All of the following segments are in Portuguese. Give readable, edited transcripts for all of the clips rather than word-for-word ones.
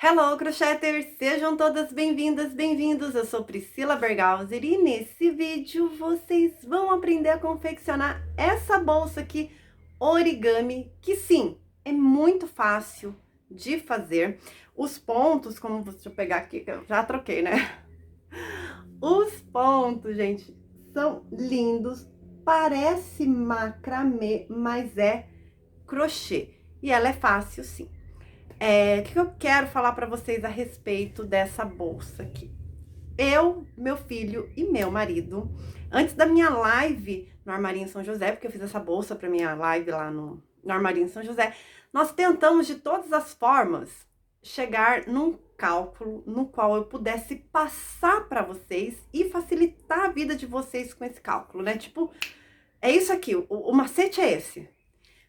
Hello, crocheters! Sejam todas bem-vindas, bem-vindos! Eu sou Priscila Bergauser e nesse vídeo vocês vão aprender a confeccionar essa bolsa aqui, origami, que sim, é muito fácil de fazer. Os pontos, deixa eu pegar aqui, que eu já troquei, né? Os pontos, gente, são lindos, parece macramê, mas é crochê. E ela é fácil, sim. O que eu quero falar para vocês a respeito dessa bolsa aqui? Eu, meu filho e meu marido, antes da minha live no Armarinho São José, porque eu fiz essa bolsa para minha live lá no Armarinho São José, nós tentamos de todas as formas chegar num cálculo no qual eu pudesse passar para vocês e facilitar a vida de vocês com esse cálculo, né? Tipo, é isso aqui, o macete é esse.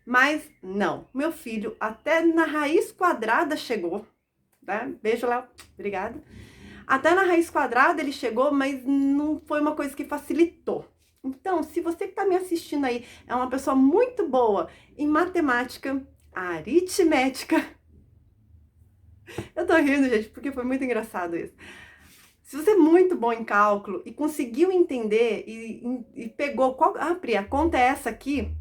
Mas não, meu filho até na raiz quadrada chegou, né? Beijo, Léo, obrigada. Até na raiz quadrada ele chegou, mas não foi uma coisa que facilitou. Então, se você que está me assistindo aí é uma pessoa muito boa em matemática, aritmética, eu tô rindo, gente, porque foi muito engraçado isso. Se você é muito bom em cálculo e conseguiu entender e pegou qual... Ah, Pri, a conta é essa aqui?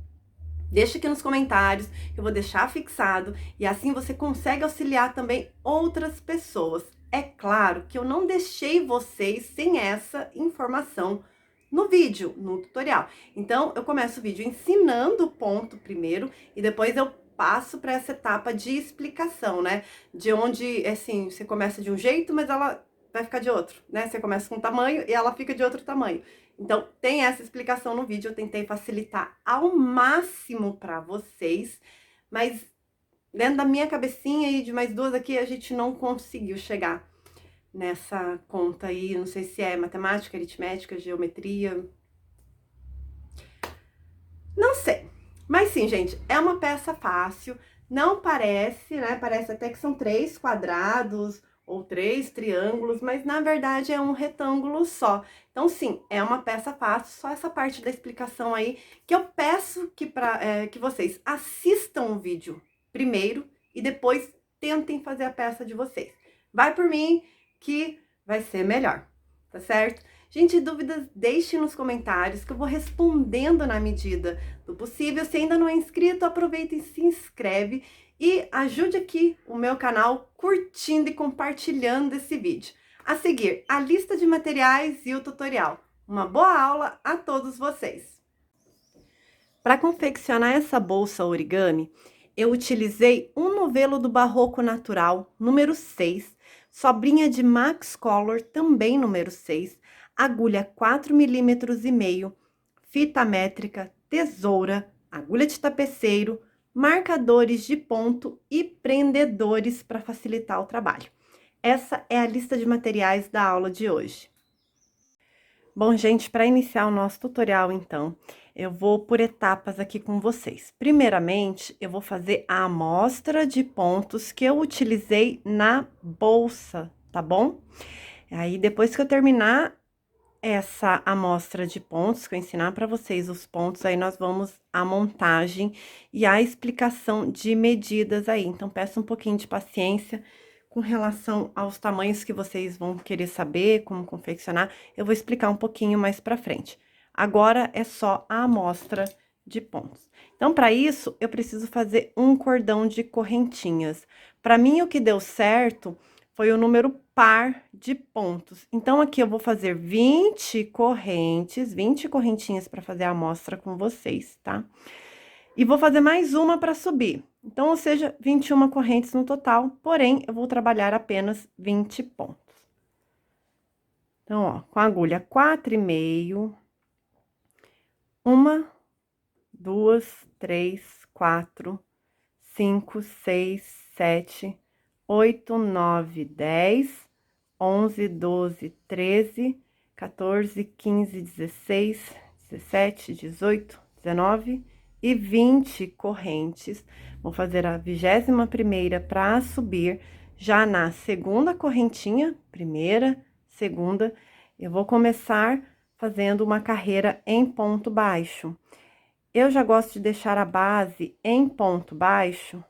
Deixa aqui nos comentários, que eu vou deixar fixado, e assim você consegue auxiliar também outras pessoas. É claro que eu não deixei vocês sem essa informação no vídeo, no tutorial. Então, eu começo o vídeo ensinando o ponto primeiro, e depois eu passo para essa etapa de explicação, né? De onde, assim, você começa de um jeito, mas ela vai ficar de outro, né? Você começa com um tamanho e ela fica de outro tamanho. Então, tem essa explicação no vídeo, eu tentei facilitar ao máximo para vocês, mas dentro da minha cabecinha e de mais duas aqui, a gente não conseguiu chegar nessa conta aí, não sei se é matemática, aritmética, geometria, não sei. Mas sim, gente, é uma peça fácil, não parece, né? Parece até que são 3 quadrados ou 3 triângulos, mas na verdade é um retângulo só. Então, sim, é uma peça fácil, só essa parte da explicação aí, que eu peço que vocês assistam o vídeo primeiro e depois tentem fazer a peça de vocês. Vai por mim que vai ser melhor, tá certo? Gente, dúvidas, deixe nos comentários que eu vou respondendo na medida do possível. Se ainda não é inscrito, aproveita e se inscreve e ajude aqui o meu canal curtindo e compartilhando esse vídeo. A seguir, a lista de materiais e o tutorial. Uma boa aula a todos vocês! Para confeccionar essa bolsa origami, eu utilizei um novelo do Barroco Natural, número 6, sobrinha de Max Color, também número 6, agulha 4,5 mm, fita métrica, tesoura, agulha de tapeceiro, marcadores de ponto e prendedores para facilitar o trabalho. Essa é a lista de materiais da aula de hoje. Bom, gente, para iniciar o nosso tutorial, então, eu vou por etapas aqui com vocês. Primeiramente, eu vou fazer a amostra de pontos que eu utilizei na bolsa, tá bom? Aí, depois que eu terminar essa amostra de pontos, que eu ensinar para vocês os pontos, aí nós vamos à montagem e à explicação de medidas aí. Então, peço um pouquinho de paciência com relação aos tamanhos que vocês vão querer saber, como confeccionar, eu vou explicar um pouquinho mais pra frente. Agora, é só a amostra de pontos. Então, para isso, eu preciso fazer um cordão de correntinhas. Para mim, o que deu certo foi o número par de pontos. Então, aqui eu vou fazer 20 correntinhas para fazer a amostra com vocês, tá? E vou fazer mais uma para subir. Então, ou seja, 21 correntes no total, porém, eu vou trabalhar apenas 20 pontos. Então, ó, com a agulha 4,5, 1, 2, 3, 4, 5, 6, 7, 8, 9, 10, 11, 12, 13, 14, 15, 16, 17, 18, 19 e 20 correntes. Vou fazer a 21ª para subir. Já na segunda correntinha, primeira, segunda, eu vou começar fazendo uma carreira em ponto baixo. Eu já gosto de deixar a base em ponto baixo,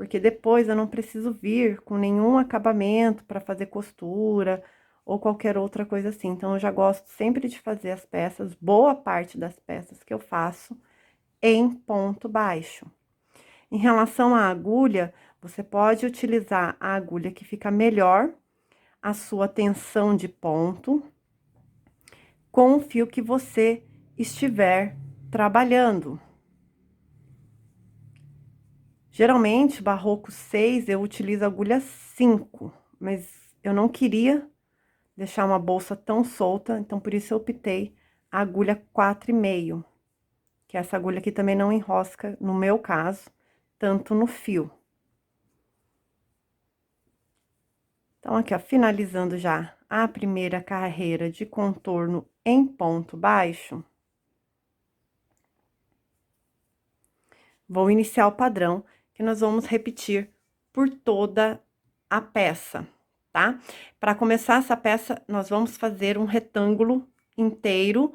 porque depois eu não preciso vir com nenhum acabamento para fazer costura ou qualquer outra coisa assim. Então, eu já gosto sempre de fazer as peças, boa parte das peças que eu faço, em ponto baixo. Em relação à agulha, você pode utilizar a agulha que fica melhor a sua tensão de ponto com o fio que você estiver trabalhando. Geralmente, barroco 6, eu utilizo agulha 5, mas eu não queria deixar uma bolsa tão solta, então por isso eu optei a agulha 4,5, que essa agulha aqui também não enrosca, no meu caso, tanto no fio. Então, aqui, ó, finalizando já a primeira carreira de contorno em ponto baixo, vou iniciar o padrão, que nós vamos repetir por toda a peça, tá? Para começar essa peça, nós vamos fazer um retângulo inteiro,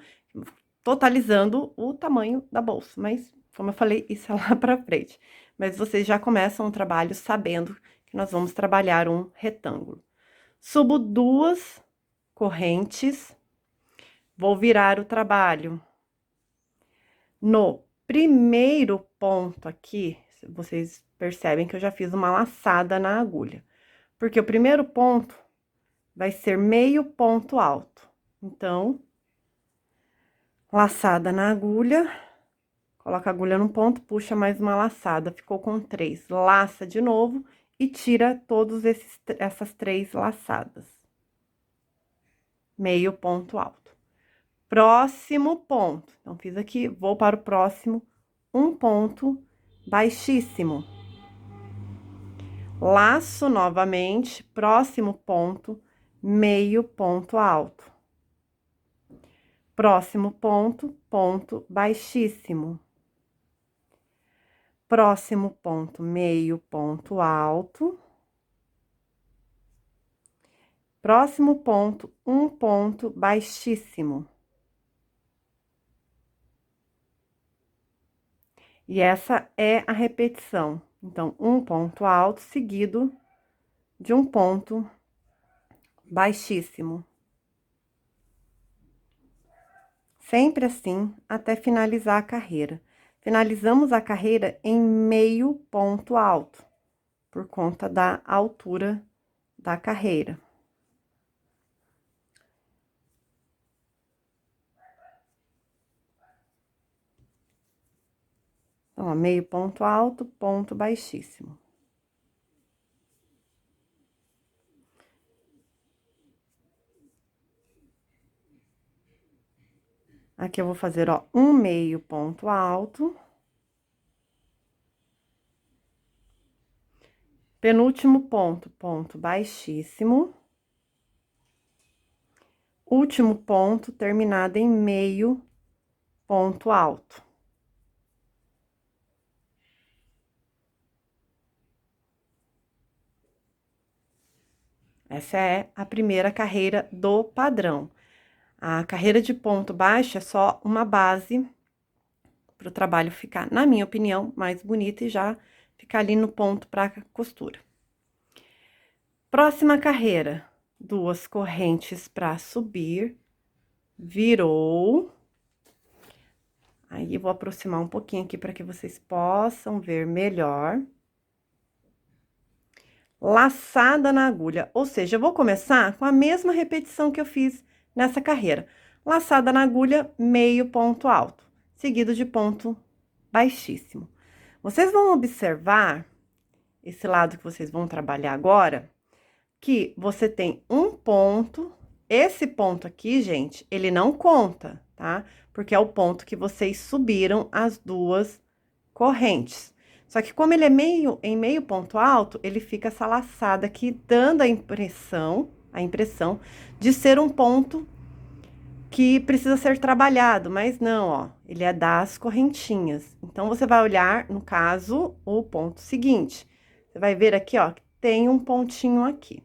totalizando o tamanho da bolsa, mas, como eu falei, isso é lá pra frente. Mas vocês já começam o trabalho sabendo que nós vamos trabalhar um retângulo. Subo 2 correntes, vou virar o trabalho. No primeiro ponto aqui, vocês percebem que eu já fiz uma laçada na agulha, porque o primeiro ponto vai ser meio ponto alto. Então, laçada na agulha, coloca a agulha num ponto, puxa mais uma laçada, ficou com 3. Laça de novo e tira todos essas 3 laçadas. Meio ponto alto. Próximo ponto. Então, fiz aqui, vou para o próximo, um ponto baixíssimo. Laço novamente, próximo ponto, meio ponto alto. Próximo ponto, ponto baixíssimo. Próximo ponto, meio ponto alto. Próximo ponto, um ponto baixíssimo. E essa é a repetição. Então, um ponto alto seguido de um ponto baixíssimo. Sempre assim, até finalizar a carreira. Finalizamos a carreira em meio ponto alto, por conta da altura da carreira. Então, ó, meio ponto alto, ponto baixíssimo. Aqui eu vou fazer, ó, um meio ponto alto. Penúltimo ponto, ponto baixíssimo. Último ponto, terminado em meio ponto alto. Essa é a primeira carreira do padrão. A carreira de ponto baixo é só uma base para o trabalho ficar, na minha opinião, mais bonito e já ficar ali no ponto para costura. Próxima carreira, 2 correntes para subir, virou. Aí, eu vou aproximar um pouquinho aqui para que vocês possam ver melhor. Laçada na agulha, ou seja, eu vou começar com a mesma repetição que eu fiz nessa carreira. Laçada na agulha, meio ponto alto, seguido de ponto baixíssimo. Vocês vão observar, esse lado que vocês vão trabalhar agora, que você tem um ponto, esse ponto aqui, gente, ele não conta, tá? Porque é o ponto que vocês subiram as 2 correntes. Só que como ele é em meio ponto alto, ele fica essa laçada aqui, dando a impressão de ser um ponto que precisa ser trabalhado, mas não, ó, ele é das correntinhas. Então, você vai olhar, no caso, o ponto seguinte. Você vai ver aqui, ó, que tem um pontinho aqui.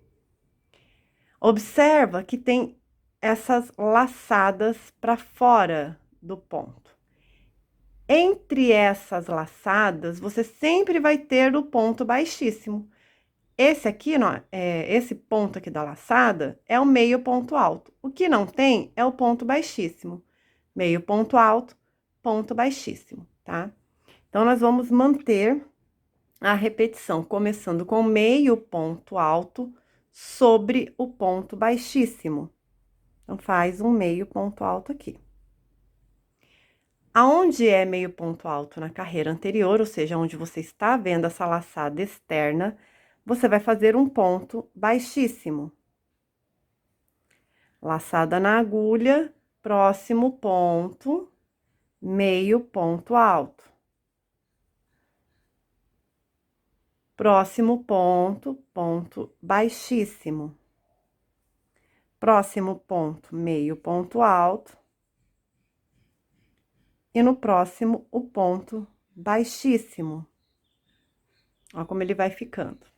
Observa que tem essas laçadas para fora do ponto. Entre essas laçadas, você sempre vai ter o ponto baixíssimo. Esse aqui, esse ponto aqui da laçada é o meio ponto alto. O que não tem é o ponto baixíssimo. Meio ponto alto, ponto baixíssimo, tá? Então, nós vamos manter a repetição, começando com meio ponto alto sobre o ponto baixíssimo. Então, faz um meio ponto alto aqui. Aonde é meio ponto alto na carreira anterior, ou seja, onde você está vendo essa laçada externa, você vai fazer um ponto baixíssimo. Laçada na agulha, próximo ponto, meio ponto alto. Próximo ponto, ponto baixíssimo. Próximo ponto, meio ponto alto. E no próximo, o ponto baixíssimo. Ó como ele vai ficando.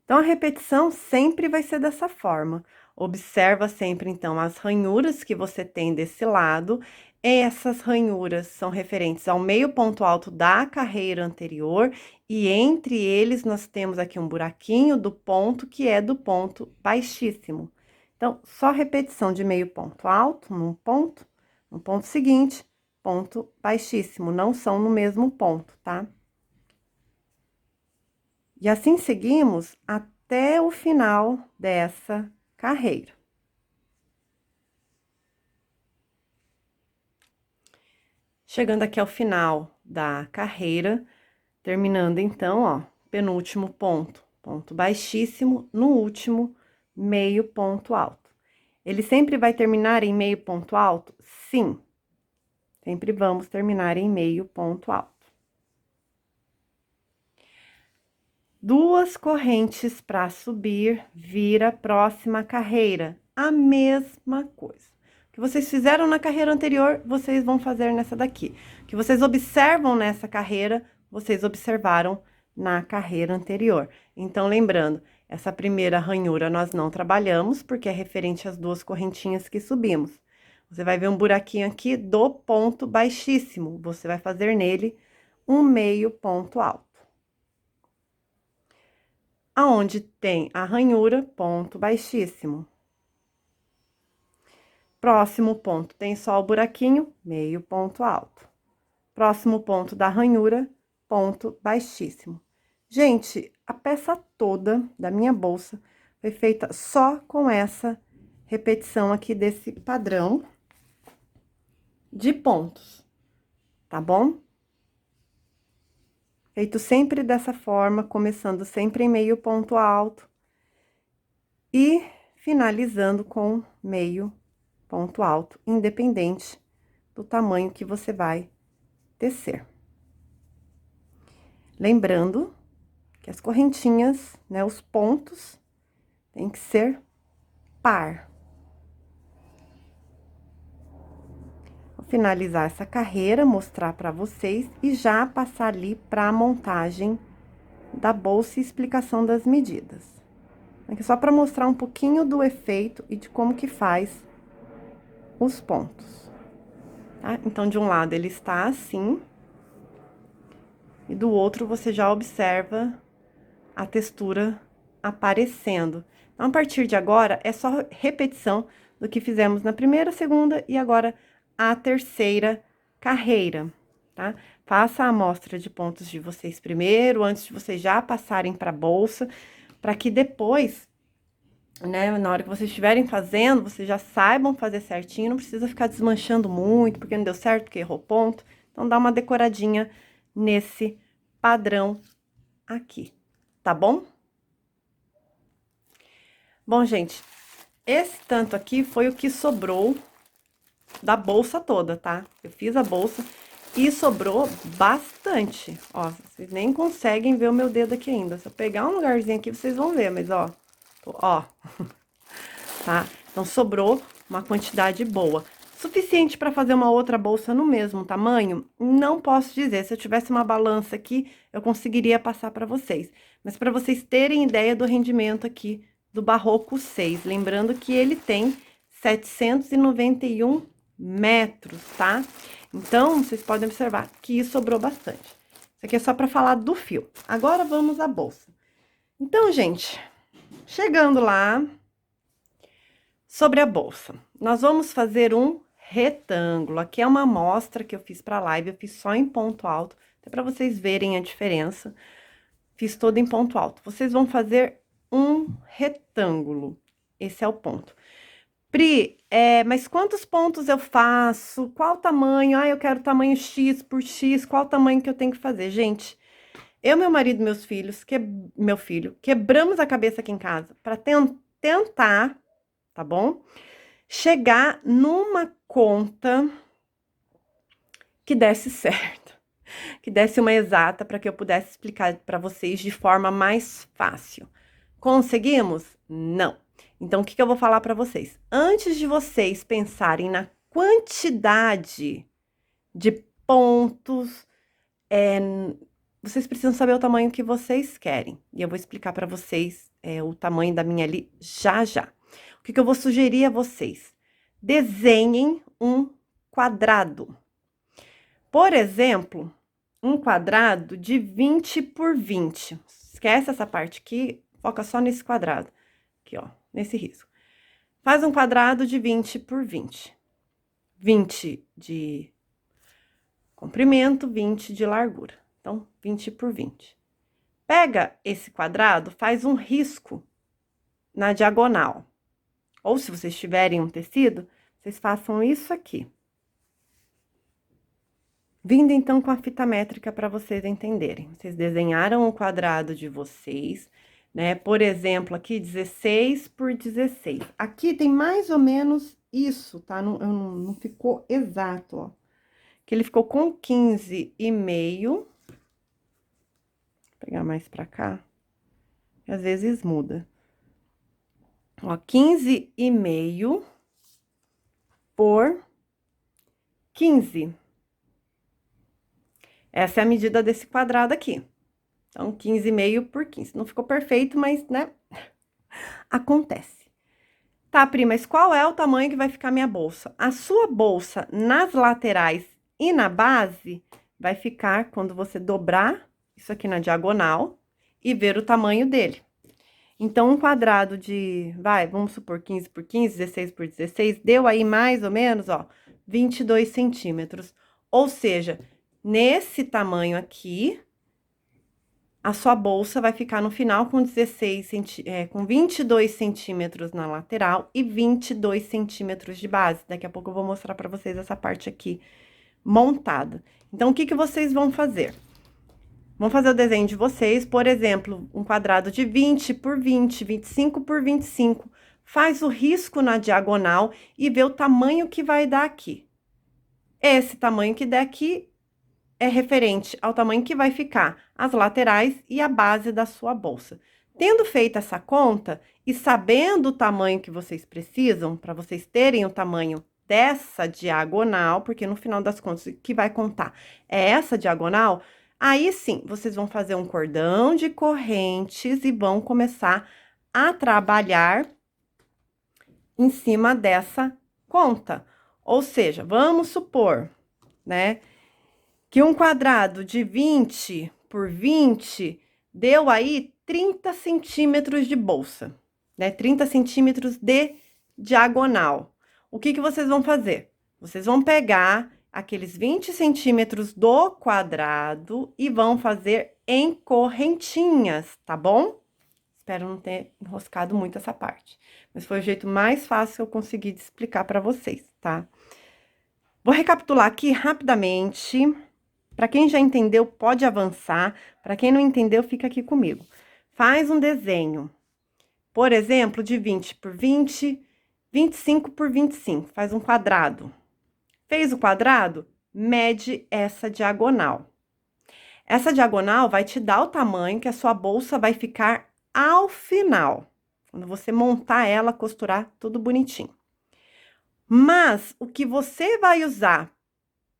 Então, a repetição sempre vai ser dessa forma. Observa sempre, então, as ranhuras que você tem desse lado. Essas ranhuras são referentes ao meio ponto alto da carreira anterior. E entre eles, nós temos aqui um buraquinho do ponto, que é do ponto baixíssimo. Então, só repetição de meio ponto alto, no ponto seguinte, ponto baixíssimo. Não são no mesmo ponto, tá? E assim seguimos até o final dessa carreira. Chegando aqui ao final da carreira, terminando então, ó, penúltimo ponto, ponto baixíssimo, no último, meio ponto alto. Ele sempre vai terminar em meio ponto alto? Sim. Sempre vamos terminar em meio ponto alto. Duas correntes para subir, vira próxima carreira. A mesma coisa. O que vocês fizeram na carreira anterior, vocês vão fazer nessa daqui. O que vocês observam nessa carreira, vocês observaram na carreira anterior. Então, lembrando, essa primeira ranhura nós não trabalhamos, porque é referente às duas correntinhas que subimos. Você vai ver um buraquinho aqui do ponto baixíssimo. Você vai fazer nele um meio ponto alto. Aonde tem a ranhura, ponto baixíssimo. Próximo ponto tem só o buraquinho, meio ponto alto. Próximo ponto da ranhura, ponto baixíssimo. Gente, a peça toda da minha bolsa foi feita só com essa repetição aqui desse padrão de pontos, tá bom? Feito sempre dessa forma, começando sempre em meio ponto alto e finalizando com meio ponto alto, independente do tamanho que você vai tecer. Lembrando que as correntinhas, né, os pontos, tem que ser par. Vou finalizar essa carreira, mostrar para vocês e já passar ali para a montagem da bolsa e explicação das medidas. Aqui só para mostrar um pouquinho do efeito e de como que faz os pontos, tá? Então, de um lado ele está assim, e do outro você já observa a textura aparecendo. Então, a partir de agora, é só repetição do que fizemos na primeira, segunda e agora a terceira carreira, tá? Faça a amostra de pontos de vocês primeiro, antes de vocês já passarem para a bolsa, para que depois, né, na hora que vocês estiverem fazendo, vocês já saibam fazer certinho, não precisa ficar desmanchando muito, porque não deu certo, porque errou ponto. Então, dá uma decoradinha nesse padrão aqui, tá bom? Bom, gente, esse tanto aqui foi o que sobrou da bolsa toda, tá? Eu fiz a bolsa e sobrou bastante. Ó, vocês nem conseguem ver o meu dedo aqui ainda. Se eu pegar um lugarzinho aqui, vocês vão ver, mas ó, ó, tá? Então, sobrou uma quantidade boa. Suficiente para fazer uma outra bolsa no mesmo tamanho? Não posso dizer. Se eu tivesse uma balança aqui, eu conseguiria passar para vocês. Mas para vocês terem ideia do rendimento aqui do Barroco 6. Lembrando que ele tem 791 metros, tá? Então, vocês podem observar que sobrou bastante. Isso aqui é só para falar do fio. Agora, vamos à bolsa. Então, gente, chegando lá, sobre a bolsa, nós vamos fazer um retângulo. Aqui é uma amostra que eu fiz para live, eu fiz só em ponto alto, até para vocês verem a diferença. Fiz todo em ponto alto. Vocês vão fazer um retângulo. Esse é o ponto. Pri, mas quantos pontos eu faço? Qual tamanho? Ah, eu quero tamanho X por X. Qual tamanho que eu tenho que fazer? Gente, eu, meu marido e meus filhos, meu filho, quebramos a cabeça aqui em casa para tentar, tá bom? Chegar numa conta que desse certo, que desse uma exata para que eu pudesse explicar para vocês de forma mais fácil. Conseguimos? Não. Então, o que eu vou falar para vocês? Antes de vocês pensarem na quantidade de pontos, vocês precisam saber o tamanho que vocês querem. E eu vou explicar para vocês o tamanho da minha ali já já. O que eu vou sugerir a vocês? Desenhem um quadrado. Por exemplo, um quadrado de 20 por 20. Esquece essa parte aqui, foca só nesse quadrado. Aqui, ó, nesse risco. Faz um quadrado de 20 por 20. 20 de comprimento, 20 de largura. Então, 20 por 20. Pega esse quadrado, faz um risco na diagonal. Ou se vocês tiverem um tecido, vocês façam isso aqui. Vindo então com a fita métrica para vocês entenderem. Vocês desenharam o quadrado de vocês, né? Por exemplo, aqui 16 por 16. Aqui tem mais ou menos isso, tá? Não ficou exato, ó. Que ele ficou com 15,5. Vou pegar mais pra cá. Às vezes muda. Ó, 15,5 por 15. Essa é a medida desse quadrado aqui. Então, 15,5 por 15. Não ficou perfeito, mas, né? Acontece. Tá, Pri, mas qual é o tamanho que vai ficar minha bolsa? A sua bolsa, nas laterais e na base, vai ficar quando você dobrar isso aqui na diagonal e ver o tamanho dele. Então, um quadrado de, vamos supor, 15 por 15, 16 por 16, deu aí mais ou menos, ó, 22 centímetros. Ou seja, nesse tamanho aqui, a sua bolsa vai ficar no final com 22 centímetros na lateral e 22 centímetros de base. Daqui a pouco eu vou mostrar para vocês essa parte aqui montada. Então, o que vocês vão fazer? Vão fazer o desenho de vocês, por exemplo, um quadrado de 20 por 20, 25 por 25. Faz o risco na diagonal e vê o tamanho que vai dar aqui. Esse tamanho que der aqui é referente ao tamanho que vai ficar as laterais e a base da sua bolsa. Tendo feito essa conta e sabendo o tamanho que vocês precisam, para vocês terem o tamanho dessa diagonal, porque no final das contas o que vai contar é essa diagonal, aí sim, vocês vão fazer um cordão de correntes e vão começar a trabalhar em cima dessa conta. Ou seja, vamos supor, né, que um quadrado de 20 por 20 deu aí 30 centímetros de bolsa, né? 30 centímetros de diagonal. O que vocês vão fazer? Vocês vão pegar aqueles 20 centímetros do quadrado e vão fazer em correntinhas, tá bom? Espero não ter enroscado muito essa parte. Mas foi o jeito mais fácil que eu consegui de explicar para vocês, tá? Vou recapitular aqui rapidamente. Para quem já entendeu, pode avançar. Para quem não entendeu, fica aqui comigo. Faz um desenho, por exemplo, de 20 por 20, 25 por 25. Faz um quadrado. Fez o quadrado? Mede essa diagonal. Essa diagonal vai te dar o tamanho que a sua bolsa vai ficar ao final. Quando você montar ela, costurar tudo bonitinho. Mas o que você vai usar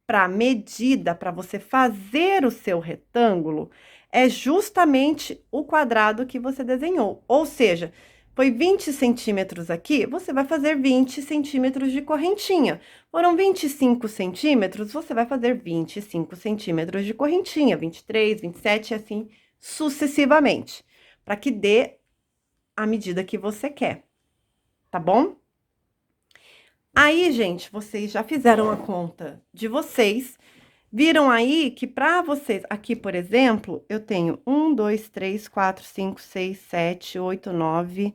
para medida, para você fazer o seu retângulo, é justamente o quadrado que você desenhou. Ou seja, Foi 20 centímetros aqui, você vai fazer 20 centímetros de correntinha. Foram 25 centímetros, você vai fazer 25 centímetros de correntinha, 23, 27, assim sucessivamente, para que dê a medida que você quer, tá bom? Aí, gente, vocês já fizeram a conta de vocês. Viram aí que para vocês, aqui, por exemplo, eu tenho 1, 2, 3, 4, 5, 6, 7, 8, 9,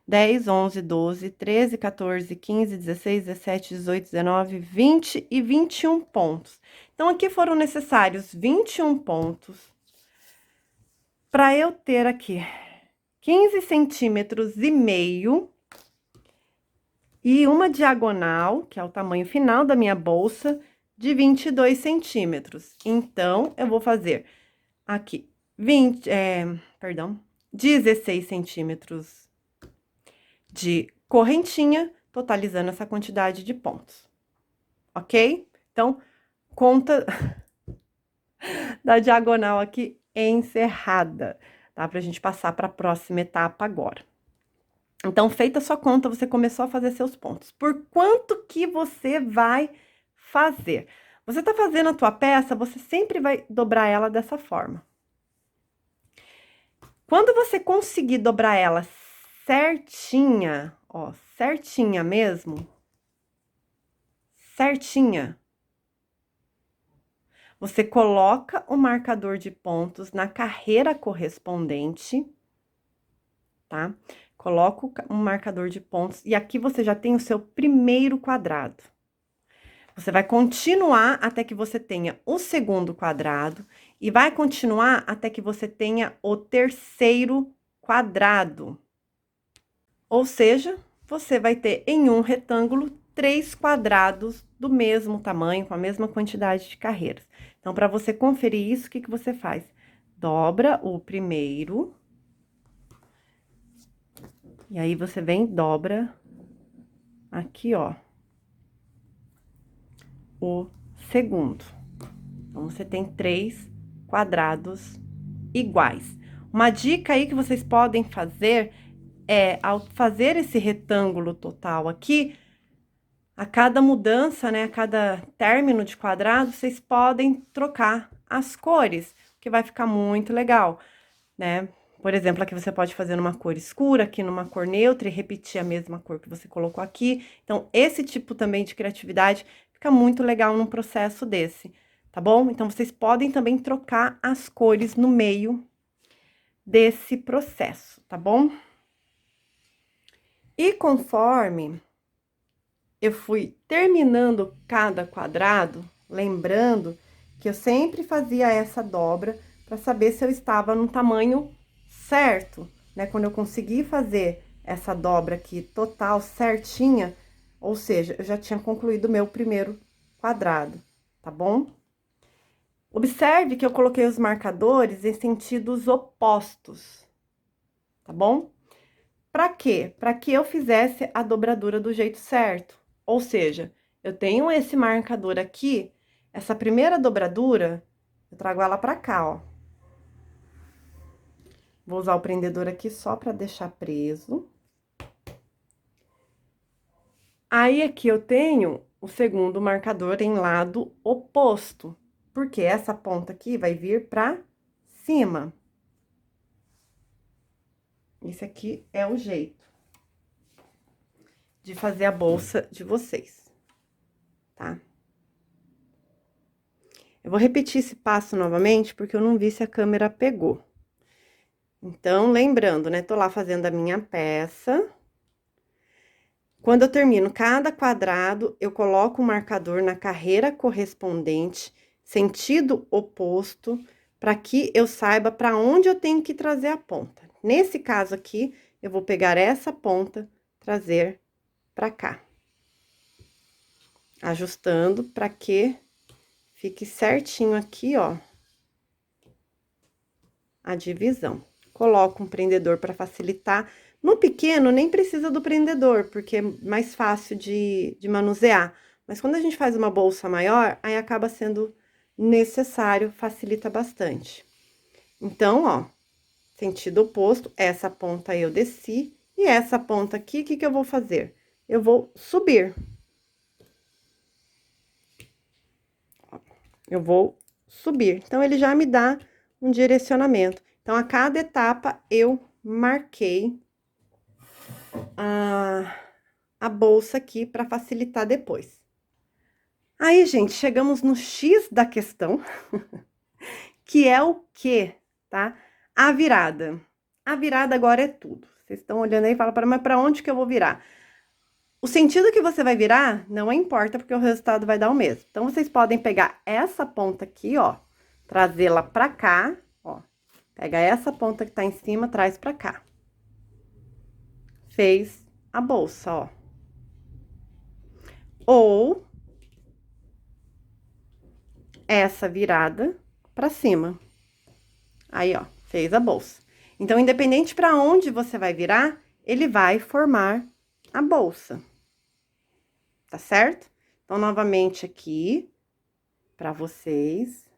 10, 11, 12, 13, 14, 15, 16, 17, 18, 19, 20 e 21 pontos. Então, aqui foram necessários 21 pontos para eu ter aqui 15 centímetros e meio e uma diagonal, que é o tamanho final da minha bolsa, de 22 centímetros. Então, eu vou fazer aqui 16 centímetros de correntinha, totalizando essa quantidade de pontos, ok? Então, conta da diagonal aqui encerrada, tá? Pra gente passar para a próxima etapa agora. Então, feita a sua conta, você começou a fazer seus pontos. Por quanto que você vai fazer? Você tá fazendo a tua peça, você sempre vai dobrar ela dessa forma. Quando você conseguir dobrar ela certinha, ó, certinha mesmo, certinha, você coloca o marcador de pontos na carreira correspondente, tá? Coloca um marcador de pontos e aqui você já tem o seu primeiro quadrado. Você vai continuar até que você tenha o segundo quadrado e vai continuar até que você tenha o terceiro quadrado. Ou seja, você vai ter em um retângulo 3 quadrados do mesmo tamanho, com a mesma quantidade de carreiras. Então, para você conferir isso, o que você faz? Dobra o primeiro. E aí, você vem e dobra aqui, ó, o segundo. Então, você tem 3 quadrados iguais. Uma dica aí que vocês podem fazer é, ao fazer esse retângulo total aqui, a cada mudança, né, a cada término de quadrado, vocês podem trocar as cores, que vai ficar muito legal, né? Por exemplo, aqui você pode fazer numa cor escura, aqui numa cor neutra e repetir a mesma cor que você colocou aqui. Então, esse tipo também de criatividade fica muito legal num processo desse, tá bom? Então, vocês podem também trocar as cores no meio desse processo, tá bom? E conforme eu fui terminando cada quadrado, lembrando que eu sempre fazia essa dobra para saber se eu estava no tamanho certo, né? Quando eu consegui fazer essa dobra aqui total certinha, ou seja, eu já tinha concluído o meu primeiro quadrado, tá bom? Observe que eu coloquei os marcadores em sentidos opostos, tá bom? Para quê? Para que eu fizesse a dobradura do jeito certo. Ou seja, eu tenho esse marcador aqui, essa primeira dobradura, eu trago ela para cá, ó. Vou usar o prendedor aqui só para deixar preso. Aí, aqui eu tenho o segundo marcador em lado oposto, porque essa ponta aqui vai vir para cima. Esse aqui é o jeito de fazer a bolsa de vocês, tá? Eu vou repetir esse passo novamente, porque eu não vi se a câmera pegou. Então, lembrando, né, tô lá fazendo a minha peça. Quando eu termino cada quadrado, eu coloco o marcador na carreira correspondente, sentido oposto, para que eu saiba para onde eu tenho que trazer a ponta. Nesse caso aqui, eu vou pegar essa ponta, trazer para cá. Ajustando para que fique certinho aqui, ó, a divisão. Coloco um prendedor para facilitar. No pequeno, nem precisa do prendedor, porque é mais fácil de manusear. Mas quando a gente faz uma bolsa maior, aí acaba sendo necessário, facilita bastante. Então, ó, sentido oposto, essa ponta eu desci E essa ponta aqui, o que que eu vou fazer? Eu vou subir. Eu vou subir. Então, ele já me dá um direcionamento. Então, a cada etapa, eu marquei a bolsa aqui para facilitar depois. Aí, gente, chegamos no X da questão, que é o quê, tá? A virada. A virada agora é tudo. Vocês estão olhando aí e falam, mas para onde que eu vou virar? O sentido que você vai virar não importa, porque o resultado vai dar o mesmo. Então, vocês podem pegar essa ponta aqui, ó, trazê-la pra cá, ó. Pega essa ponta que tá em cima, traz pra cá. Fez a bolsa, ó. Ou essa virada pra cima. Aí, ó, fez a bolsa. Então, independente pra onde você vai virar, ele vai formar a bolsa. Tá certo? Então, novamente aqui, pra vocês.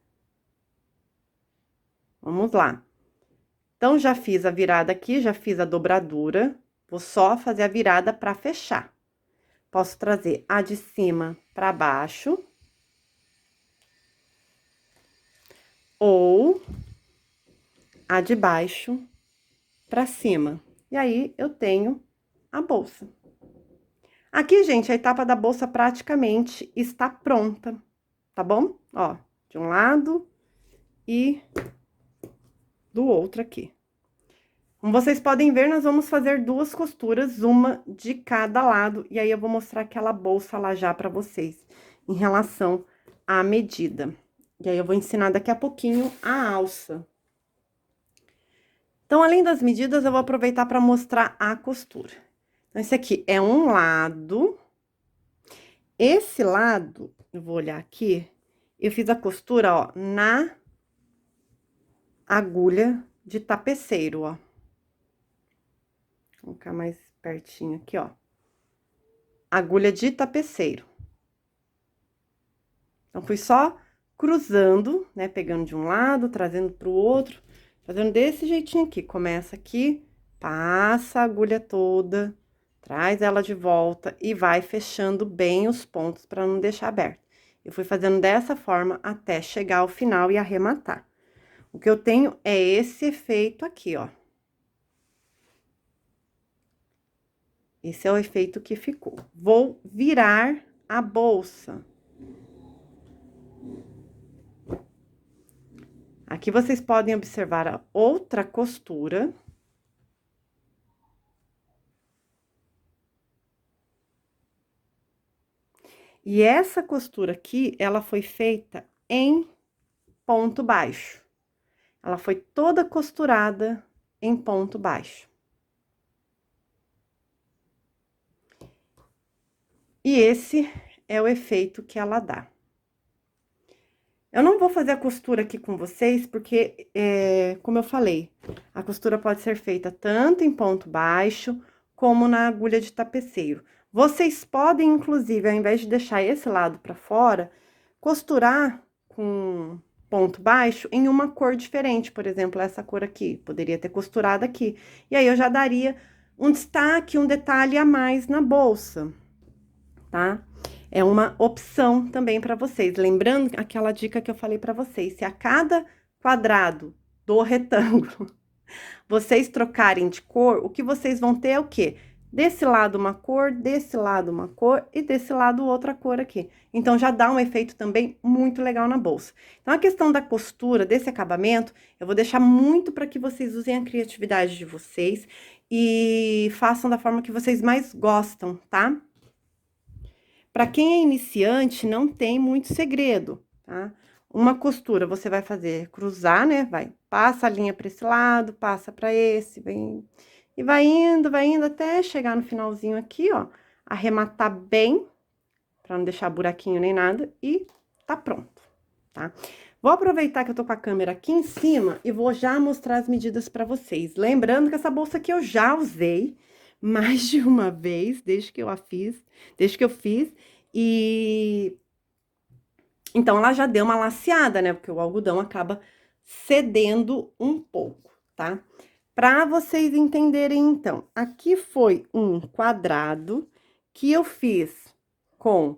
Vamos lá. Então, já fiz a virada aqui, já fiz a dobradura. Vou só fazer a virada pra fechar. Posso trazer a de cima pra baixo. Ou a de baixo pra cima. E aí, eu tenho a bolsa. Aqui, gente, a etapa da bolsa praticamente está pronta, tá bom? Ó, de um lado e do outro aqui. Como vocês podem ver, nós vamos fazer duas costuras, uma de cada lado, e aí eu vou mostrar aquela bolsa lá já pra vocês, em relação à medida. E aí eu vou ensinar daqui a pouquinho a alça. Então, além das medidas, eu vou aproveitar para mostrar a costura. Então, esse aqui é um lado. Esse lado, eu vou olhar aqui, eu fiz a costura, ó, na agulha de tapeceiro, ó. Vou colocar mais pertinho aqui, ó. Agulha de tapeceiro. Então, fui só cruzando, né, pegando de um lado, trazendo pro outro, fazendo desse jeitinho aqui. Começa aqui, passa a agulha toda, traz ela de volta e vai fechando bem os pontos para não deixar aberto. Eu fui fazendo dessa forma até chegar ao final e arrematar. O que eu tenho é esse efeito aqui, ó. Esse é o efeito que ficou. Vou virar a bolsa. Aqui vocês podem observar a outra costura. E essa costura aqui, ela foi feita em ponto baixo. Ela foi toda costurada em ponto baixo. E esse é o efeito que ela dá. Eu não vou fazer a costura aqui com vocês, porque, como eu falei, a costura pode ser feita tanto em ponto baixo, como na agulha de tapeceiro. Vocês podem, inclusive, ao invés de deixar esse lado pra fora, costurar com ponto baixo em uma cor diferente, por exemplo, essa cor aqui. Poderia ter costurado aqui. E aí, eu já daria um destaque, um detalhe a mais na bolsa, tá? É uma opção também para vocês. Lembrando aquela dica que eu falei para vocês, se a cada quadrado do retângulo vocês trocarem de cor, o que vocês vão ter é o quê? Desse lado uma cor, desse lado uma cor e desse lado outra cor aqui. Então, já dá um efeito também muito legal na bolsa. Então, a questão da costura, desse acabamento, eu vou deixar muito para que vocês usem a criatividade de vocês e façam da forma que vocês mais gostam, tá? Para quem é iniciante, não tem muito segredo, tá? Uma costura você vai fazer cruzar, né? Passa a linha para esse lado, passa para esse, vem e vai indo até chegar no finalzinho aqui, ó, arrematar bem, para não deixar buraquinho nem nada, e tá pronto, tá? Vou aproveitar que eu tô com a câmera aqui em cima e vou já mostrar as medidas para vocês. Lembrando que essa bolsa aqui eu já usei mais de uma vez, desde que eu fiz, e então ela já deu uma laceada, né? Porque o algodão acaba cedendo um pouco, tá? Para vocês entenderem, então, aqui foi um quadrado que eu fiz com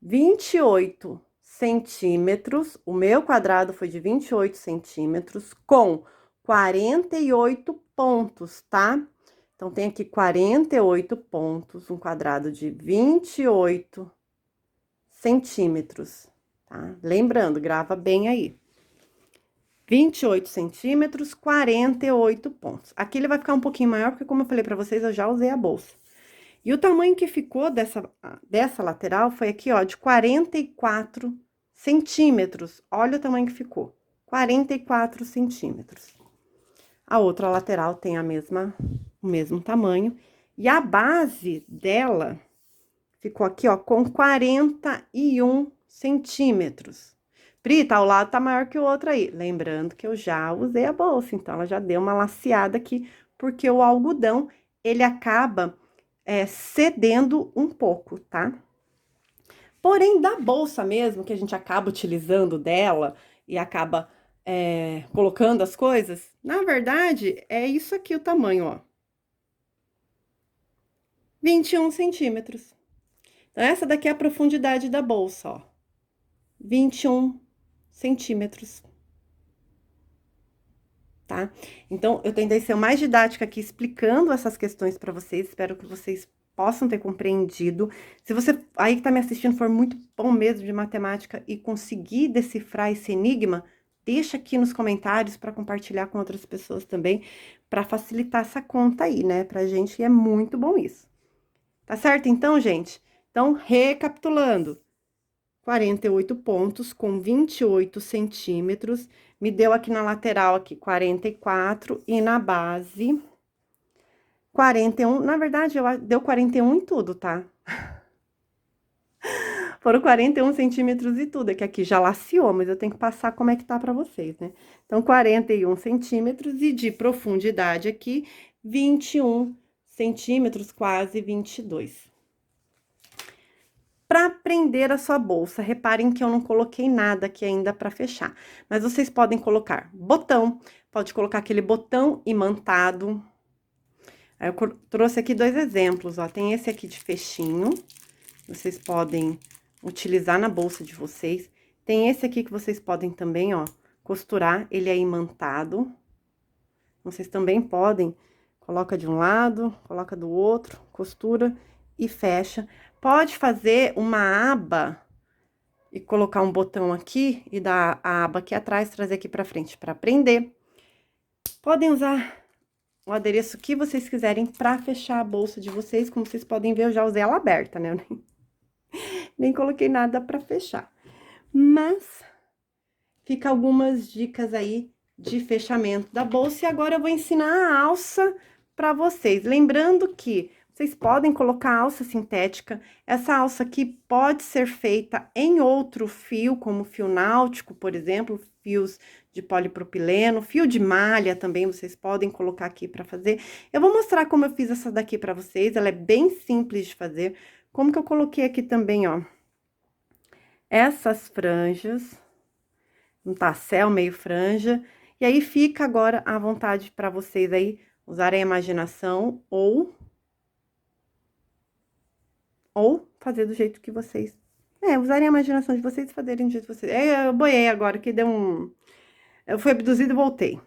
28 centímetros, o meu quadrado foi de 28 centímetros, com 48 pontos, tá? Então, tem aqui 48 pontos, um quadrado de 28 centímetros, tá? Lembrando, grava bem aí. 28 centímetros, 48 pontos. Aqui ele vai ficar um pouquinho maior, porque como eu falei pra vocês, eu já usei a bolsa. E o tamanho que ficou dessa lateral foi aqui, ó, de 44 centímetros. Olha o tamanho que ficou, 44 centímetros. A outra lateral tem o mesmo tamanho. E a base dela ficou aqui, ó, com 41 centímetros. Pri, tá, o lado tá maior que o outro aí. Lembrando que eu já usei a bolsa, então ela já deu uma laceada aqui, porque o algodão, ele acaba cedendo um pouco, tá? Porém, da bolsa mesmo, que a gente acaba utilizando dela e acaba colocando as coisas, na verdade, é isso aqui o tamanho, ó. 21 centímetros. Então, essa daqui é a profundidade da bolsa, ó. 21 centímetros. Tá? Então, eu tentei ser o mais didática aqui, explicando essas questões para vocês. Espero que vocês possam ter compreendido. Se você aí que tá me assistindo for muito bom mesmo de matemática e conseguir decifrar esse enigma, deixa aqui nos comentários para compartilhar com outras pessoas também, para facilitar essa conta aí, né? Pra gente é muito bom isso. Tá certo então, gente? Então, recapitulando. 48 pontos com 28 centímetros, me deu aqui na lateral aqui 44 e na base 41, na verdade deu 41 em tudo, tá? Foram 41 centímetros e tudo, é que aqui já laceou, mas eu tenho que passar como é que tá pra vocês, né? Então, 41 centímetros e de profundidade aqui, 21 centímetros, quase 22. Para prender a sua bolsa, reparem que eu não coloquei nada aqui ainda para fechar, mas vocês podem colocar botão, pode colocar aquele botão imantado. Aí eu trouxe aqui dois exemplos, ó, tem esse aqui de fechinho, vocês podem utilizar na bolsa de vocês. Tem esse aqui que vocês podem também, ó, costurar, ele é imantado. Vocês também podem, coloca de um lado, coloca do outro, costura e fecha. Pode fazer uma aba e colocar um botão aqui e dar a aba aqui atrás, trazer aqui pra frente pra prender. Podem usar o adereço que vocês quiserem pra fechar a bolsa de vocês. Como vocês podem ver, eu já usei ela aberta, né? Eu nem coloquei nada pra fechar. Mas fica algumas dicas aí de fechamento da bolsa. E agora eu vou ensinar a alça pra vocês. Lembrando que vocês podem colocar alça sintética. Essa alça aqui pode ser feita em outro fio, como fio náutico, por exemplo, fios de polipropileno, fio de malha também vocês podem colocar aqui para fazer. Eu vou mostrar como eu fiz essa daqui para vocês, ela é bem simples de fazer. Como que eu coloquei aqui também, ó, essas franjas, um tassel, meio franja, e aí fica agora à vontade para vocês aí usarem a imaginação ou fazer do jeito que vocês... usarem a imaginação de vocês e fazerem do jeito que vocês... eu boiei agora, que deu um... Eu fui abduzida e voltei.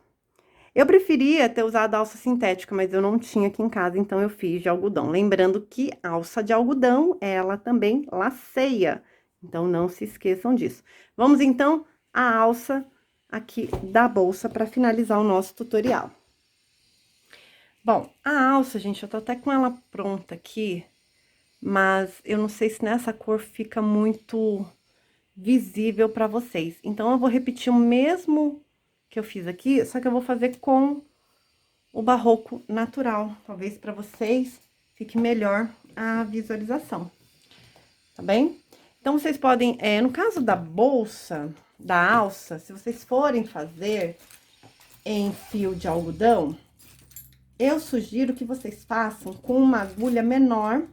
Eu preferia ter usado alça sintética, mas eu não tinha aqui em casa, então eu fiz de algodão. Lembrando que alça de algodão, ela também laceia. Então, não se esqueçam disso. Vamos, então, à alça aqui da bolsa para finalizar o nosso tutorial. Bom, a alça, gente, eu tô até com ela pronta aqui, mas eu não sei se nessa cor fica muito visível para vocês. Então, eu vou repetir o mesmo que eu fiz aqui, só que eu vou fazer com o barroco natural. Talvez para vocês fique melhor a visualização, tá bem? Então, vocês podem, no caso da bolsa, da alça, se vocês forem fazer em fio de algodão, eu sugiro que vocês façam com uma agulha menor,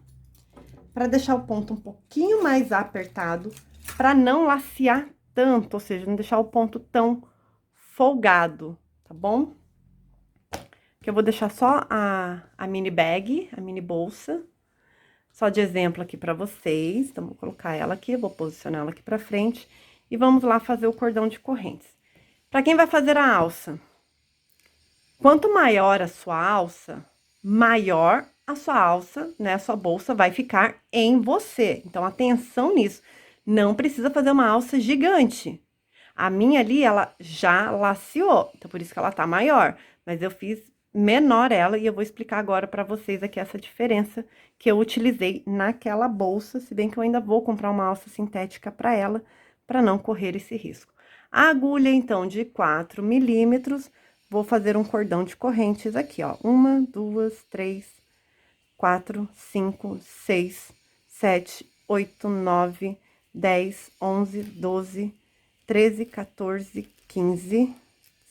para deixar o ponto um pouquinho mais apertado, para não lacear tanto, ou seja, não deixar o ponto tão folgado, tá bom? que eu vou deixar só a mini bag, a mini bolsa, só de exemplo aqui pra vocês. Então, vou colocar ela aqui, vou posicionar ela aqui pra frente e vamos lá fazer o cordão de correntes. Pra quem vai fazer a alça, quanto maior a sua alça, maior a sua alça, né, a sua bolsa vai ficar em você. Então, atenção nisso. Não precisa fazer uma alça gigante. A minha ali, ela já laceou, então por isso que ela tá maior. Mas eu fiz menor ela e eu vou explicar agora pra vocês aqui essa diferença que eu utilizei naquela bolsa, se bem que eu ainda vou comprar uma alça sintética pra ela, pra não correr esse risco. A agulha, então, de 4 milímetros, vou fazer um cordão de correntes aqui, ó. 1, 2, 3, 4, 5, 6, 7, 8, 9, 10, 11, 12, 13, 14, 15,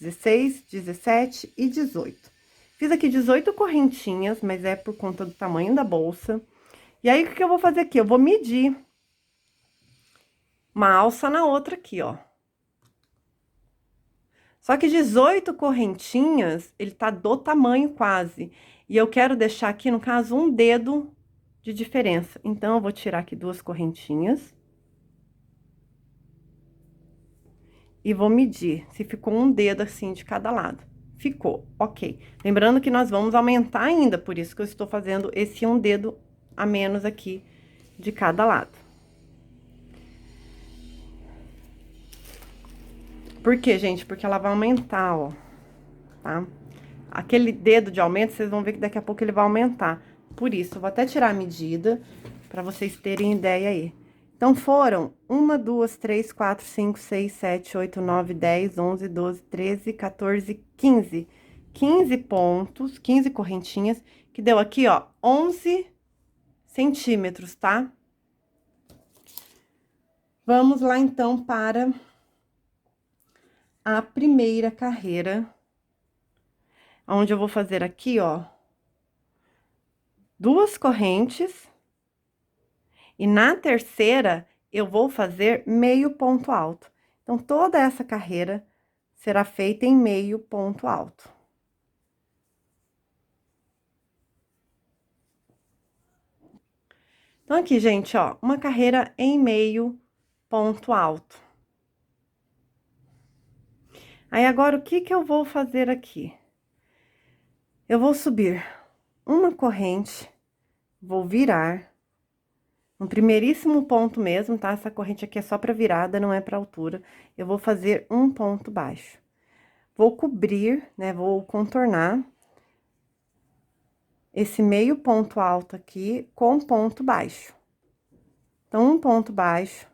16, 17 e 18. Fiz aqui 18 correntinhas, mas é por conta do tamanho da bolsa. E aí, o que eu vou fazer aqui? Eu vou medir uma alça na outra aqui, ó. Só que 18 correntinhas, ele tá do tamanho quase. E eu quero deixar aqui, no caso, um dedo de diferença. Então, eu vou tirar aqui 2 correntinhas. E vou medir se ficou um dedo assim de cada lado. Ficou, ok. Lembrando que nós vamos aumentar ainda, por isso que eu estou fazendo esse um dedo a menos aqui de cada lado. Por quê, gente? Porque ela vai aumentar, ó, tá? Aquele dedo de aumento, vocês vão ver que daqui a pouco ele vai aumentar. Por isso, eu vou até tirar a medida, pra vocês terem ideia aí. Então, foram 1, 2, 3, 4, 5, 6, 7, 8, 9, 10, 11, 12, 13, 14, 15. 15 pontos, 15 correntinhas, que deu aqui, ó, 11 centímetros, tá? Vamos lá, então, para a primeira carreira, onde eu vou fazer aqui, ó, 2 correntes. E na terceira, eu vou fazer meio ponto alto. Então, toda essa carreira será feita em meio ponto alto. Então, aqui, gente, ó, uma carreira em meio ponto alto. Aí, agora, o que que eu vou fazer aqui? Eu vou subir uma corrente, vou virar, no primeiríssimo ponto mesmo, tá? Essa corrente aqui é só pra virada, não é pra altura. Eu vou fazer um ponto baixo. Vou cobrir, né, vou contornar esse meio ponto alto aqui com ponto baixo. Então, um ponto baixo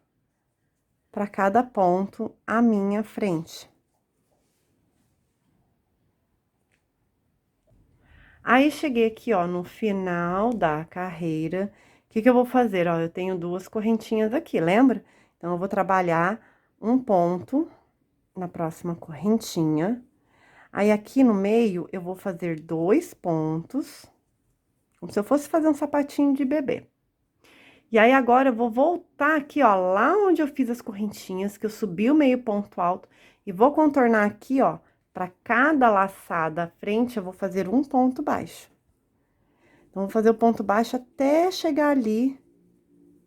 para cada ponto à minha frente. Aí, cheguei aqui, ó, no final da carreira, o que que eu vou fazer? Ó, eu tenho 2 correntinhas aqui, lembra? Então, eu vou trabalhar um ponto na próxima correntinha. Aí, aqui no meio, eu vou fazer 2 pontos, como se eu fosse fazer um sapatinho de bebê. E aí, agora, eu vou voltar aqui, ó, lá onde eu fiz as correntinhas, que eu subi o meio ponto alto, e vou contornar aqui, ó, pra cada laçada à frente, eu vou fazer um ponto baixo. Então, vou fazer o ponto baixo até chegar ali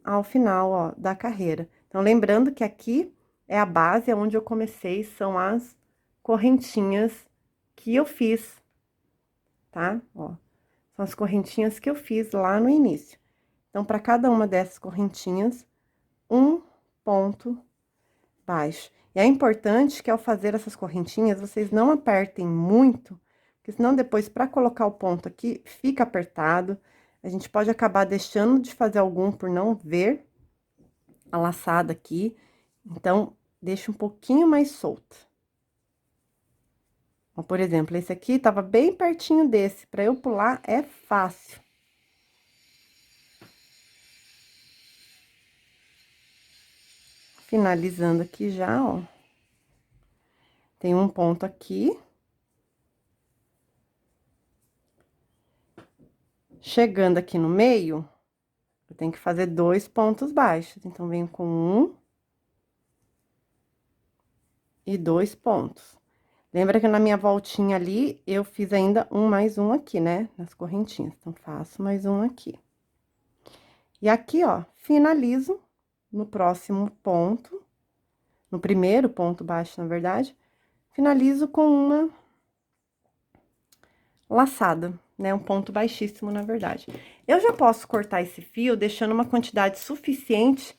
ao final, ó, da carreira. Então, lembrando que aqui é a base, é onde eu comecei, são as correntinhas que eu fiz, tá? Ó, são as correntinhas que eu fiz lá no início. Então, para cada uma dessas correntinhas, um ponto baixo. E é importante que ao fazer essas correntinhas, vocês não apertem muito, porque senão depois, para colocar o ponto aqui, fica apertado. A gente pode acabar deixando de fazer algum por não ver a laçada aqui. Então, deixa um pouquinho mais solta. Ó, por exemplo, esse aqui tava bem pertinho desse, para eu pular é fácil. Finalizando aqui já, ó. Tem um ponto aqui. Chegando aqui no meio, eu tenho que fazer 2 pontos baixos. Então, venho com 1 e 2 pontos. Lembra que na minha voltinha ali, eu fiz ainda um mais um aqui, né? Nas correntinhas. Então, faço mais um aqui. E aqui, ó, finalizo no próximo ponto, no primeiro ponto baixo, na verdade, finalizo com uma laçada, né? Um ponto baixíssimo, na verdade. Eu já posso cortar esse fio deixando uma quantidade suficiente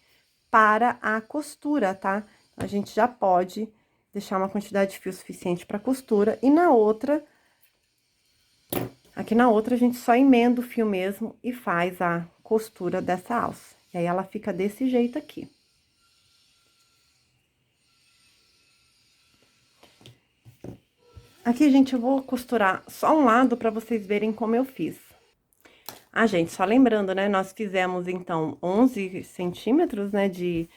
para a costura, tá? A gente já pode deixar uma quantidade de fio suficiente para costura e na outra, aqui na outra a gente só emenda o fio mesmo e faz a costura dessa alça. E aí ela fica desse jeito aqui. Aqui, gente, eu vou costurar só um lado para vocês verem como eu fiz. Ah, gente, só lembrando, né, nós fizemos, então, 11 centímetros, né, de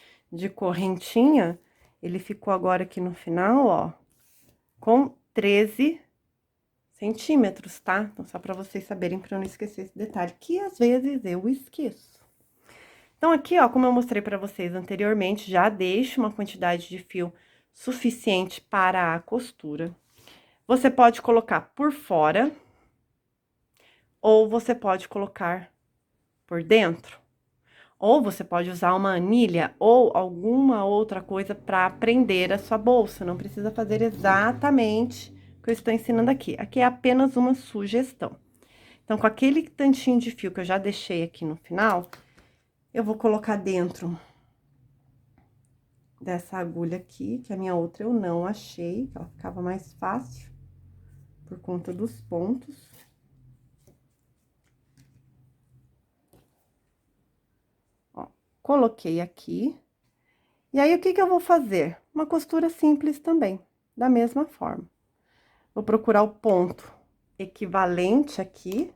correntinha. Ele ficou agora aqui no final, ó, com 13 centímetros, tá? Então, só pra vocês saberem, pra eu não esquecer esse detalhe, que às vezes eu esqueço. Então, aqui, ó, como eu mostrei pra vocês anteriormente, já deixo uma quantidade de fio suficiente para a costura. Você pode colocar por fora, ou você pode colocar por dentro. Ou você pode usar uma anilha ou alguma outra coisa para prender a sua bolsa. Não precisa fazer exatamente o que eu estou ensinando aqui. Aqui é apenas uma sugestão. Então, com aquele tantinho de fio que eu já deixei aqui no final, eu vou colocar dentro dessa agulha aqui, que a minha outra eu não achei, que ela ficava mais fácil por conta dos pontos. Ó, coloquei aqui. E aí, o que que eu vou fazer? Uma costura simples também, da mesma forma. Vou procurar o ponto equivalente aqui.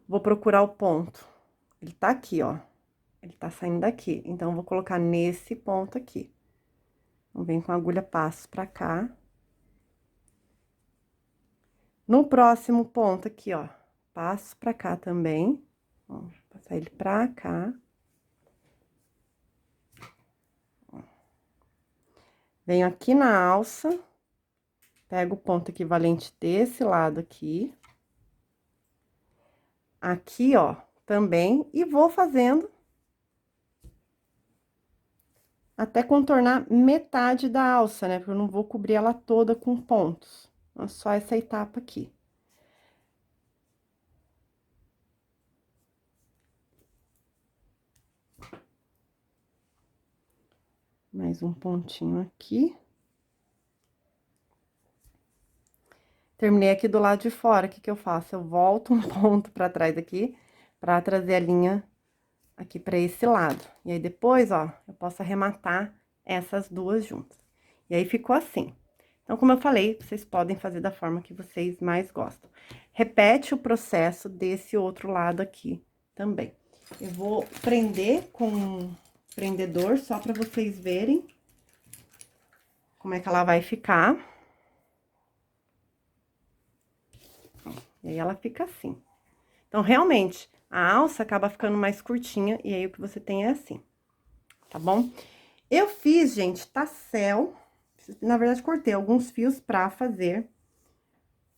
Vou procurar o ponto. Ele tá aqui, ó. Ele tá saindo daqui. Então, eu vou colocar nesse ponto aqui. Então, vem com a agulha, passo pra cá. No próximo ponto aqui, ó, passo pra cá também. Ó, vou passar ele pra cá. Venho aqui na alça. Pego o ponto equivalente desse lado aqui. Aqui, ó, também, e vou fazendo até contornar metade da alça, né? Porque eu não vou cobrir ela toda com pontos. Então, só essa etapa aqui. Mais um pontinho aqui. Terminei aqui do lado de fora, o que que eu faço? Eu volto um ponto pra trás aqui, pra trazer a linha aqui pra esse lado. E aí, depois, ó, eu posso arrematar essas duas juntas. E aí, ficou assim. Então, como eu falei, vocês podem fazer da forma que vocês mais gostam. Repete o processo desse outro lado aqui também. Eu vou prender com um prendedor, só pra vocês verem como é que ela vai ficar. E aí, ela fica assim. Então, realmente, a alça acaba ficando mais curtinha, e aí o que você tem é assim, tá bom? Eu fiz, gente, tassel, na verdade, cortei alguns fios pra fazer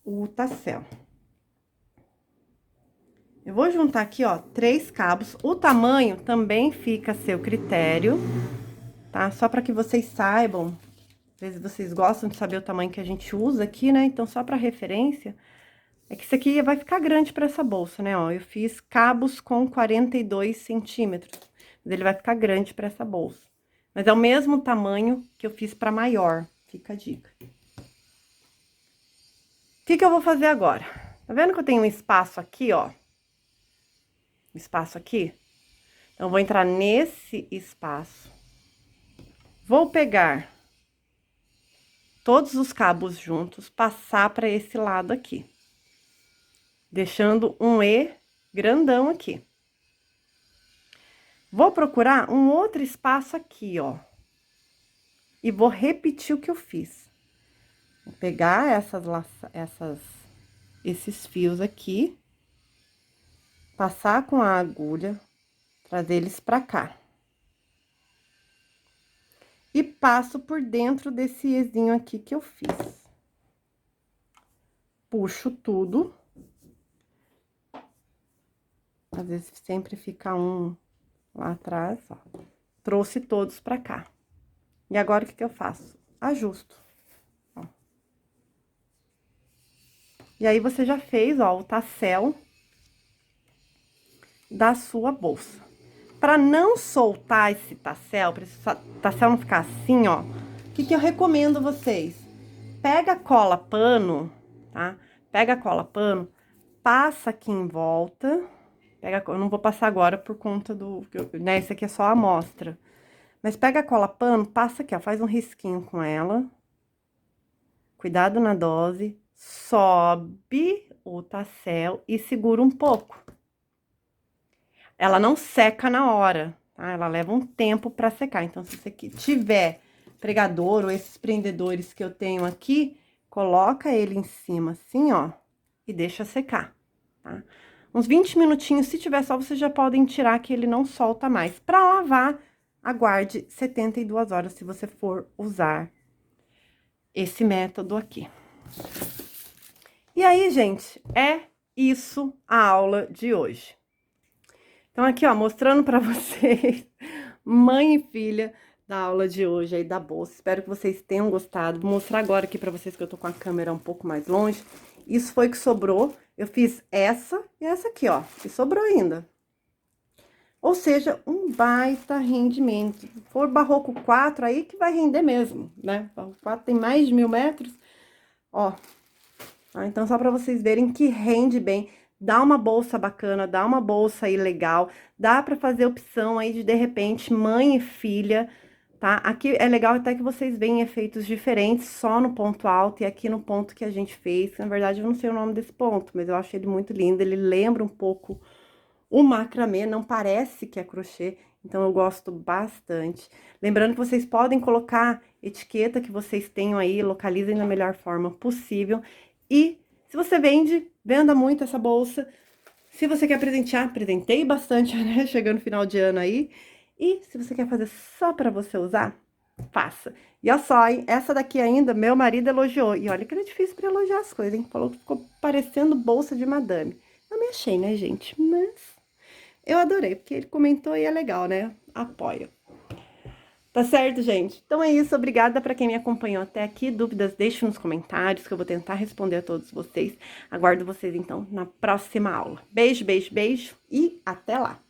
o tassel. Eu vou juntar aqui, ó, 3 cabos. O tamanho também fica a seu critério, tá? Só pra que vocês saibam, às vezes vocês gostam de saber o tamanho que a gente usa aqui, né? Então, só pra referência, é que isso aqui vai ficar grande pra essa bolsa, né? Ó, eu fiz cabos com 42 centímetros, mas ele vai ficar grande pra essa bolsa. Mas é o mesmo tamanho que eu fiz pra maior, fica a dica. O que que eu vou fazer agora? Tá vendo que eu tenho um espaço aqui, ó? Um espaço aqui? Então, eu vou entrar nesse espaço. Vou pegar todos os cabos juntos, passar pra esse lado aqui. Deixando um E grandão aqui. Vou procurar um outro espaço aqui, ó. E vou repetir o que eu fiz. Vou pegar esses fios aqui, passar com a agulha, trazer eles pra cá. e passo por dentro desse ezinho aqui que eu fiz. Puxo tudo. Às vezes sempre fica um lá atrás, ó. Trouxe todos pra cá. E agora, o que eu faço? Ajusto. Ó. E aí, você já fez, ó, o tassel da sua bolsa. Pra não soltar esse tassel, pra esse tassel não ficar assim, ó, o que eu recomendo vocês? Pega cola pano, tá? Pega cola pano, passa aqui em volta. Eu não vou passar agora por conta do, né, esse aqui é só a amostra. Mas pega a cola pano, passa aqui, ó, faz um risquinho com ela. Cuidado na dose, sobe o tassel e segura um pouco. Ela não seca na hora, tá? Ela leva um tempo pra secar. Então, se você tiver pregador ou esses prendedores que eu tenho aqui, coloca ele em cima assim, ó, e deixa secar, tá? Uns 20 minutinhos, se tiver só, vocês já podem tirar que ele não solta mais. Pra lavar, aguarde 72 horas se você for usar esse método aqui. E aí, gente, é isso a aula de hoje. Então, aqui, ó, mostrando pra vocês, mãe e filha da aula de hoje aí da bolsa. Espero que vocês tenham gostado. Vou mostrar agora aqui pra vocês que eu tô com a câmera um pouco mais longe. Isso foi o que sobrou. Eu fiz essa e essa aqui, ó, e sobrou ainda. Ou seja, um baita rendimento. Se for Barroco 4, aí que vai render mesmo, né? Barroco 4 tem mais de 1000 metros, ó. Então, só pra vocês verem que rende bem. Dá uma bolsa bacana, dá uma bolsa aí legal. Dá pra fazer opção aí de repente, mãe e filha, tá? Aqui é legal até que vocês veem efeitos diferentes só no ponto alto e aqui no ponto que a gente fez. Na verdade, eu não sei o nome desse ponto, mas eu acho ele muito lindo. Ele lembra um pouco o macramê, não parece que é crochê, então eu gosto bastante. Lembrando que vocês podem colocar etiqueta que vocês tenham aí, localizem da melhor forma possível. E se você venda muito essa bolsa. Se você quer presentear, presentei bastante, né? Chegando no final de ano aí. E se você quer fazer só pra você usar, faça. E olha só, hein? Essa daqui ainda, meu marido elogiou. E olha que era difícil pra elogiar as coisas, hein? Falou que ficou parecendo bolsa de madame. Eu me achei, né, gente? Mas eu adorei, porque ele comentou e é legal, né? Apoio. Tá certo, gente? Então é isso, obrigada para quem me acompanhou até aqui. Dúvidas, deixe nos comentários que eu vou tentar responder a todos vocês. Aguardo vocês, então, na próxima aula. Beijo, beijo, beijo e até lá!